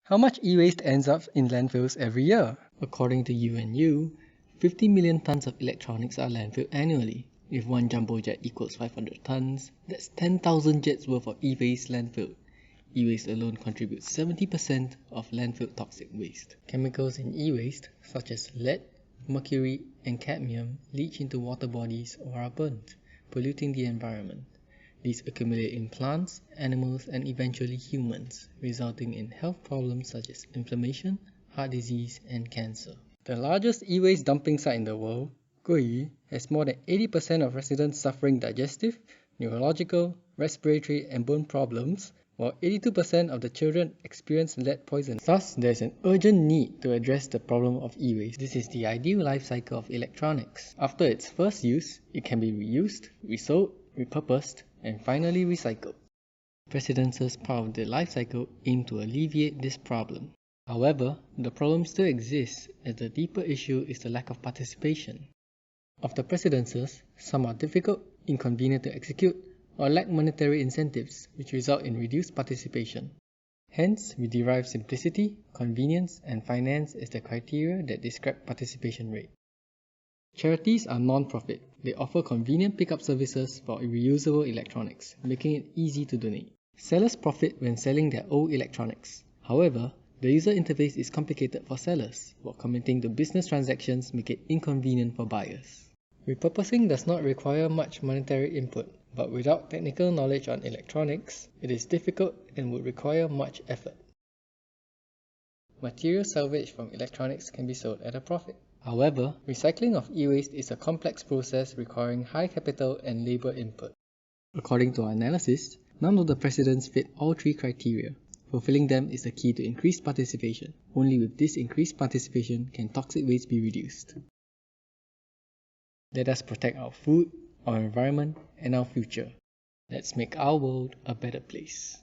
How much e-waste ends up in landfills every year? According to UNU, 50 million tons of electronics are landfilled annually. If one jumbo jet equals 500 tons, that's 10,000 jets worth of e-waste landfilled. E-waste alone contributes 70% of landfill toxic waste. Chemicals in e-waste, such as lead, mercury, and cadmium, leach into water bodies or are burnt, polluting the environment. These accumulate in plants, animals, and eventually humans, resulting in health problems such as inflammation, heart disease, and cancer. The largest e-waste dumping site in the world, Guyi, has more than 80% of residents suffering digestive, neurological, respiratory, and bone problems, while 82% of the children experience lead poisoning. Thus, there is an urgent need to address the problem of e-waste. This is the ideal life cycle of electronics. After its first use, it can be reused, resold, repurposed, and finally recycled. Precedence's part of the life cycle aim to alleviate this problem. However, the problem still exists as the deeper issue is the lack of participation. Of the precedences, some are difficult, inconvenient to execute, or lack monetary incentives, which result in reduced participation. Hence, we derive simplicity, convenience, and finance as the criteria that describe participation rate. Charities are non-profit. They offer convenient pickup services for reusable electronics, making it easy to donate. Sellers profit when selling their old electronics. However, the user interface is complicated for sellers, while committing to business transactions make it inconvenient for buyers. Repurposing does not require much monetary input, but without technical knowledge on electronics, it is difficult and would require much effort. Material salvaged from electronics can be sold at a profit. However, recycling of e-waste is a complex process requiring high capital and labor input. According to our analysis, none of the precedents fit all three criteria. Fulfilling them is the key to increased participation. Only with this increased participation can toxic waste be reduced. Let us protect our food, our environment, and our future. Let's make our world a better place.